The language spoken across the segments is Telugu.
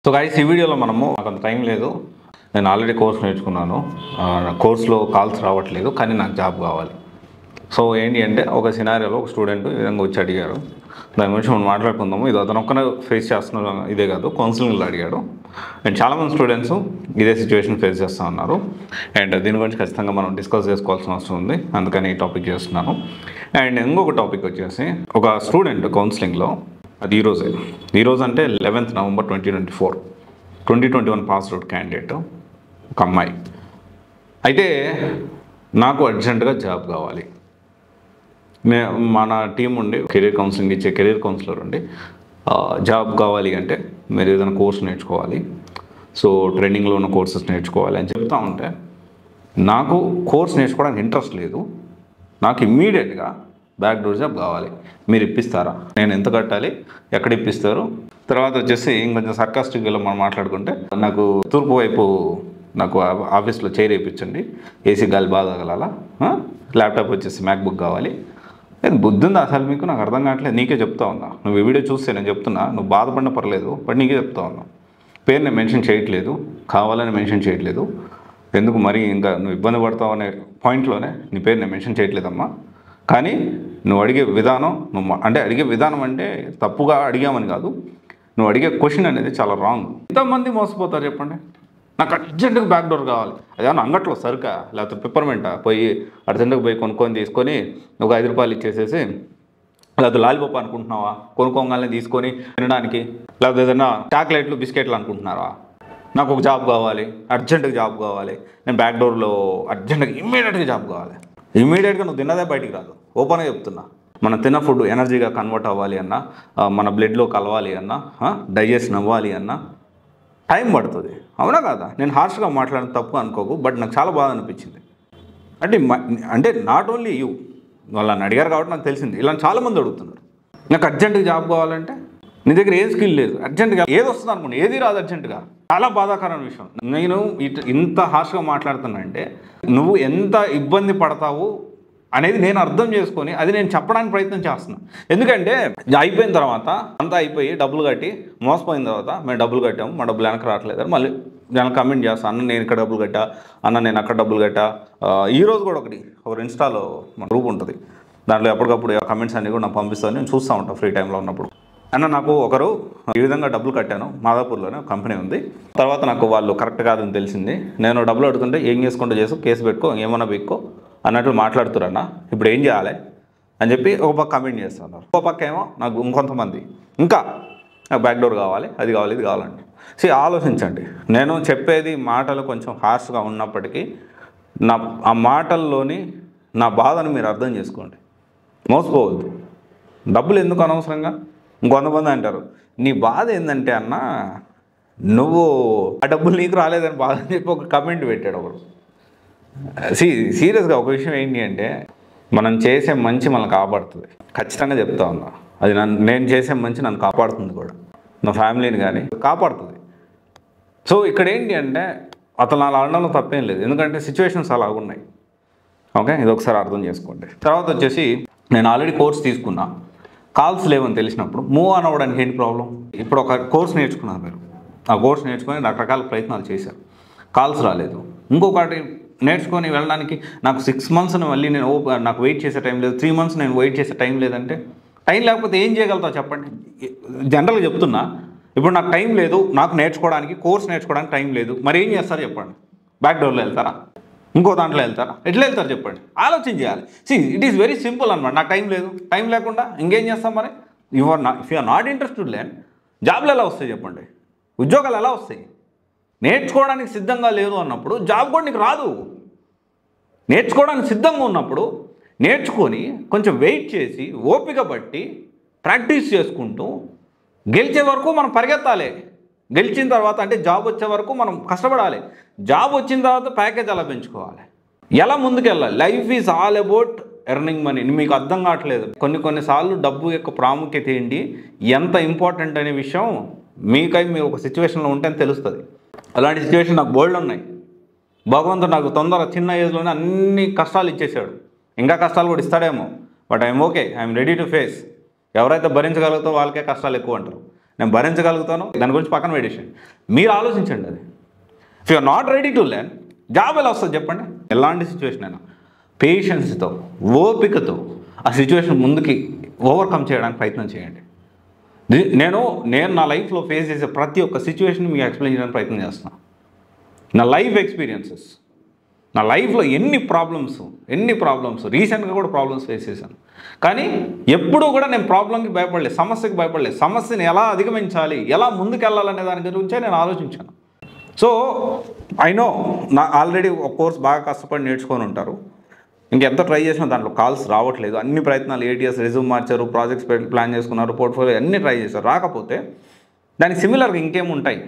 సో గైస్ ఈ వీడియోలో మనము నాకు అంత టైం లేదు, నేను ఆల్రెడీ కోర్స్ నేర్చుకున్నాను, కోర్సులో కాల్స్ రావట్లేదు, కానీ నాకు జాబ్ కావాలి. సో ఏంటి అంటే ఒక సినారియోలో ఒక స్టూడెంట్ ఈ విధంగా వచ్చి అడిగారు. దాని గురించి మనం మాట్లాడుకుందాము. ఇది అతను ఒక్కనే ఫేస్ చేస్తున్న ఇదే కాదు, కౌన్సిలింగ్లో అడిగాడు. అండ్ చాలామంది స్టూడెంట్స్ ఇదే సిచ్యువేషన్ ఫేస్ చేస్తూ ఉన్నారు. అండ్ దీని గురించి ఖచ్చితంగా మనం డిస్కస్ చేసుకోవాల్సిన అవసరం ఉంది, అందుకని ఈ టాపిక్ చేస్తున్నాను. అండ్ ఇంకొక టాపిక్ వచ్చేసి ఒక స్టూడెంట్ కౌన్సిలింగ్లో, అది ఈరోజు అంటే 11th November 2024, 2021 pass out candidate ఒక అమ్మాయి. అయితే నాకు అర్జెంటుగా జాబ్ కావాలి. మన టీం ఉండి కెరీర్ కౌన్సిలింగ్ ఇచ్చే కెరీర్ కౌన్సిలర్ ఉండి జాబ్ కావాలి అంటే మీరు ఏదైనా కోర్స్ నేర్చుకోవాలి, సో ట్రైనింగ్లో ఉన్న కోర్సెస్ నేర్చుకోవాలి అని చెప్తా ఉంటే, నాకు కోర్స్ నేర్చుకోవడానికి ఇంట్రెస్ట్ లేదు, నాకు ఇమ్మీడియట్గా బ్యాక్ డోర్ జాబ్ కావాలి, మీరు ఇప్పిస్తారా, నేను ఎంత కట్టాలి, ఎక్కడ ఇప్పిస్తారు, తర్వాత వచ్చేసి ఇంకొంచెం సర్కాస్టిక్గా మనం మాట్లాడుకుంటే, నాకు తూర్పు వైపు నాకు ఆఫీస్లో చైర్ వేయించండి, ఏసీ గాలి బాగా తగలాలా, ల్యాప్టాప్ వచ్చేసి మ్యాక్బుక్ కావాలి. బుద్ధి ఉందా అసలు మీకు? నాకు అర్థం కావట్లేదు. నీకే చెప్తా ఉన్నా, నువ్వు ఈ వీడియో చూస్తే నేను చెప్తున్నా, నువ్వు బాధపడిన పర్లేదు, బట్ నీకే చెప్తా ఉన్నా. పేరు నేను మెన్షన్ చేయట్లేదు, కావాలని మెన్షన్ చేయట్లేదు, ఎందుకు మరి ఇంకా నువ్వు ఇబ్బంది పడతావు అనే పాయింట్లోనే నీ పేరు నేను మెన్షన్ చేయట్లేదమ్మా. కానీ నువ్వు అడిగే విధానం, అడిగే విధానం అంటే తప్పుగా అడిగామని కాదు, నువ్వు అడిగే క్వశ్చన్ అనేది చాలా రాంగ్. ఎంతమంది మోసపోతారు చెప్పండి? నాకు అర్జెంటుగా బ్యాక్ డోర్ కావాలి, అదేమన్నా అంగట్లో సరుకా లేకపోతే పిప్పర్మెంటా, పోయి అర్జెంటుగా పోయి తీసుకొని ఒక 5 రూపాయలు ఇచ్చేసేసి, లేకపోతే లాలిపాప్ అనుకుంటున్నావా కొనుక్కోగానే తీసుకొని తినడానికి, లేకపోతే ఏదైనా చాక్లెట్లు బిస్కెట్లు అనుకుంటున్నారా? నాకు ఒక జాబ్ కావాలి, అర్జెంటుగా జాబ్ కావాలి, నేను బ్యాక్ డోర్లో అర్జెంటుగా ఇమ్మీడియట్గా జాబ్ కావాలి. ఇమ్మీడియట్గా నువ్వు తిన్నదే బయటికి రాదు, ఓపెన్గా చెప్తున్నా. మనం తిన్న ఫుడ్ ఎనర్జీగా కన్వర్ట్ అవ్వాలి అన్నా, మన బ్లడ్లో కలవాలి అన్నా, డైజెషన్ అవ్వాలి అన్నా టైం పడుతుంది, అవునా కాదా? నేను హార్ష్గా మాట్లాడిన తప్పు అనుకోకు, బట్ నాకు చాలా బాధ అనిపించింది. అంటే నాట్ ఓన్లీ యూ, వాళ్ళని అడిగారు కాబట్టి నాకు తెలిసింది, ఇలా చాలామంది అడుగుతున్నారు. నాకు అర్జెంటుగా జాబ్ కావాలంటే నీ దగ్గర ఏ స్కిల్ లేదు, అర్జెంటుగా ఏది వస్తుంది అనుకోండి, ఏది రాదు అర్జెంటుగా. చాలా బాధాకరమైన విషయం. నేను ఇంత హార్ష్గా మాట్లాడుతున్నా అంటే నువ్వు ఎంత ఇబ్బంది పడతావు అనేది నేను అర్థం చేసుకొని అది నేను చెప్పడానికి ప్రయత్నం చేస్తున్నాను. ఎందుకంటే అయిపోయిన తర్వాత అంతా అయిపోయి డబ్బులు కట్టి మోసపోయిన తర్వాత మేము డబ్బులు కట్టాము, మా డబ్బులు వెనక్కి రావట్లేదు, మళ్ళీ నేను కమెంట్ చేస్తాను, అన్న నేను ఇక్కడ డబ్బులు కట్టా, అన్న నేను అక్కడ డబ్బులు కట్టా. ఈరోజు కూడా ఒక ఇన్స్టాలో మన గ్రూప్ ఉంటుంది, దాంట్లో ఎప్పటికప్పుడు కమెంట్స్ అన్నీ కూడా నాకు పంపిస్తాను, నేను చూస్తూ ఉంటాను ఫ్రీ టైంలో ఉన్నప్పుడు. అన్న నాకు ఒకరు ఈ విధంగా డబ్బులు కట్టాను, మాదాపూర్లోనే ఒక కంపెనీ ఉంది, తర్వాత నాకు వాళ్ళు కరెక్ట్ కాదని తెలిసింది, నేను డబ్బులు అడుగుతుంటే ఏం చేసుకుంటూ చేసు, కేసు పెట్టుకో, ఏమన్నా పెట్టుకో అన్నట్లు మాట్లాడుతురన్న, ఇప్పుడు ఏం చేయాలి అని చెప్పి ఒక పక్క కమెంట్ చేస్తున్నారు. ఒక పక్క ఏమో నాకు ఇంకొంతమంది ఇంకా నాకు బ్యాక్ డోర్ కావాలి, అది కావాలి, ఇది కావాలండి. ఆలోచించండి, నేను చెప్పేది మాటలు కొంచెం హార్ష్గా ఉన్నప్పటికీ ఆ మాటల్లోని నా బాధను మీరు అర్థం చేసుకోండి. మోసపోవద్దు. డబ్బులు ఎందుకు అనవసరంగా? ఇంకొంతమంది అంటారు, నీ బాధ ఏంటంటే అన్న, నువ్వు ఆ డబ్బులు నీకు రాలేదని బాధ అని చెప్పి ఒక కమెంట్ పెట్టాడు ఒకడు. సీరియస్గా ఒక విషయం ఏంటి అంటే, మనం చేసే మంచి మనల్ని కాపాడుతుంది, ఖచ్చితంగా చెప్తా ఉన్నా. అది నేను చేసే మంచి నన్ను కాపాడుతుంది కూడా, నా ఫ్యామిలీని కానీ కాపాడుతుంది. సో ఇక్కడ ఏంటి అంటే అతను అలా అనడంలో తప్పేం లేదు, ఎందుకంటే సిచ్యువేషన్స్ అలా ఉన్నాయి. ఓకే, ఇది ఒకసారి అర్థం చేసుకోండి. తర్వాత వచ్చేసి నేను ఆల్రెడీ కోర్స్ తీసుకున్నా, కాల్స్ లేవని తెలిసినప్పుడు మూవ్ ఆన్ అవ్వడానికి ఏంటి ప్రాబ్లం? ఇప్పుడు ఒక కోర్స్ నేర్చుకున్నారు మీరు, ఆ కోర్స్ నేర్చుకొని రకరకాల ప్రయత్నాలు చేశారు, కాల్స్ రాలేదు. ఇంకొకటి నేర్చుకొని వెళ్ళడానికి నాకు 6 months మళ్ళీ నేను నాకు వెయిట్ చేసే టైం లేదు, 3 months నేను వెయిట్ చేసే టైం లేదంటే, టైం లేకపోతే ఏం చేయగలుగుతావు చెప్పండి? జనరల్గా చెప్తున్నా, ఇప్పుడు నాకు టైం లేదు, నాకు నేర్చుకోవడానికి కోర్స్ నేర్చుకోవడానికి టైం లేదు, మరి ఏం చేస్తారు చెప్పండి? బ్యాక్ డోర్లో వెళ్తారా, ఇంకో దాంట్లో వెళ్తారా, ఎట్లా వెళ్తారు చెప్పండి? ఆలోచన చేయాలి. ఇట్ ఈస్ వెరీ సింపుల్ అనమాట. నాకు టైం లేదు, టైం లేకుండా ఇంకేం చేస్తాం మరి? If you are not interested learn, జాబ్లు ఎలా వస్తాయి చెప్పండి? ఉద్యోగాలు ఎలా వస్తాయి? నేర్చుకోవడానికి సిద్ధంగా లేదు అన్నప్పుడు జాబ్ కూడా నీకు రాదు. నేర్చుకోవడానికి సిద్ధంగా ఉన్నప్పుడు నేర్చుకొని కొంచెం వెయిట్ చేసి ఓపిక బట్టి ప్రాక్టీస్ చేసుకుంటూ గెలిచే వరకు మనం పరిగెత్తాలి. గెలిచిన తర్వాత అంటే జాబ్ వచ్చే వరకు మనం కష్టపడాలి. జాబ్ వచ్చిన తర్వాత ప్యాకేజ్ అలా పెంచుకోవాలి, ఎలా ముందుకెళ్ళాలి. Life is all about earning money. మీకు అర్థం కావట్లేదు, కొన్నిసార్లు డబ్బు యొక్క ప్రాముఖ్యత ఏంటి, ఎంత ఇంపార్టెంట్ అనే విషయం మీరు ఒక సిచ్యువేషన్లో ఉంటేనే తెలుస్తుంది. అలాంటి సిచ్యువేషన్ నాకు బోల్డ్ ఉన్నాయి. భగవంతుడు నాకు చిన్న ఏజ్లోనే అన్ని కష్టాలు ఇచ్చేసాడు, ఇంకా కష్టాలు కూడా ఇస్తాడేమో, but I'm okay, I'm ready to face. ఎవరైతే భరించగలుగుతారో వాళ్ళకే కష్టాలు ఎక్కువ అంటారు. నేను భరించగలుగుతాను, దాని గురించి పక్కన పెట్టేసేయండి. మీరు ఆలోచించండి. అది if you are not ready to learn, job ఎలా వస్తుంది చెప్పండి? ఎలాంటి సిచ్యువేషన్ అయినా పేషెన్స్తో, ఓపికతో ఆ సిచ్యువేషన్ ముందుకి ఓవర్కమ్ చేయడానికి ప్రయత్నం చేయండి. నేను నా లైఫ్లో ఫేస్ చేసే ప్రతి ఒక్క సిచ్యువేషన్ మీకు ఎక్స్ప్లెయిన్ చేయడానికి ప్రయత్నం చేస్తున్నాను. నా లైఫ్ ఎక్స్పీరియన్సెస్, నా లైఫ్లో ఎన్ని ప్రాబ్లమ్స్ రీసెంట్గా కూడా ప్రాబ్లమ్స్ ఫేస్ చేశాను. కానీ ఎప్పుడూ కూడా నేను ప్రాబ్లంకి భయపడలేదు, సమస్యకి భయపడలేదు. సమస్యని ఎలా అధిగమించాలి, ఎలా ముందుకెళ్ళాలనే దాని గురించే నేను ఆలోచించాను. సో ఐ నో నా ఆల్రెడీ ఒక కోర్స్ బాగా కష్టపడి నేర్చుకొని ఉంటారు. ఇంకెంత ట్రై చేసినా దాంట్లో కాల్స్ రావట్లేదు. అన్ని ప్రయత్నాలు, ATS రెజ్యూమ్ మార్చారు, ప్రాజెక్ట్స్ ప్లాన్ చేసుకున్నారు, పోర్ట్ఫోలియో అన్నీ ట్రై చేశారు, రాకపోతే దానికి సిమిలర్గా ఇంకేముంటాయి,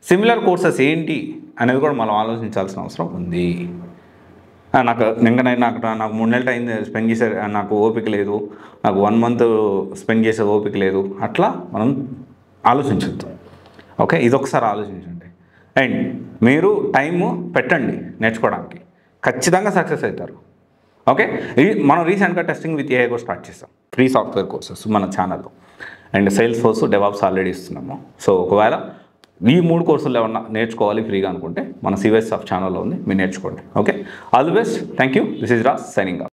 సిమిలర్ కోర్సెస్ ఏంటి అనేది కూడా మనం ఆలోచించాల్సిన అవసరం ఉంది. నాకు 3 నెలలు టైం స్పెండ్ చేసే నాకు ఓపిక లేదు, నాకు 1 మంత్ స్పెండ్ చేసే ఓపిక లేదు, అట్లా మనం ఆలోచించద్దు. ఓకే, ఇదొకసారి ఆలోచించండి. అండ్ మీరు టైము పెట్టండి నేర్చుకోవడానికి, ఖచ్చితంగా సక్సెస్ అవుతారు. ఓకే, మనం రీసెంట్గా టెస్టింగ్ విత్ AI కూడా స్టార్ట్ చేస్తాం, ఫ్రీ సాఫ్ట్వేర్ కోర్సెస్ మన ఛానల్లో. అండ్ Salesforce, DevOps ఆల్రెడీ ఇస్తున్నాము. సో ఒకవేళ ఈ 3 కోర్సులు ఏమన్నా నేర్చుకోవాలి ఫ్రీగా అనుకుంటే మన CVS ఛానల్లో ఉంది, మీరు నేర్చుకోండి. Okay, all the best. Thank you. This is Raj signing off.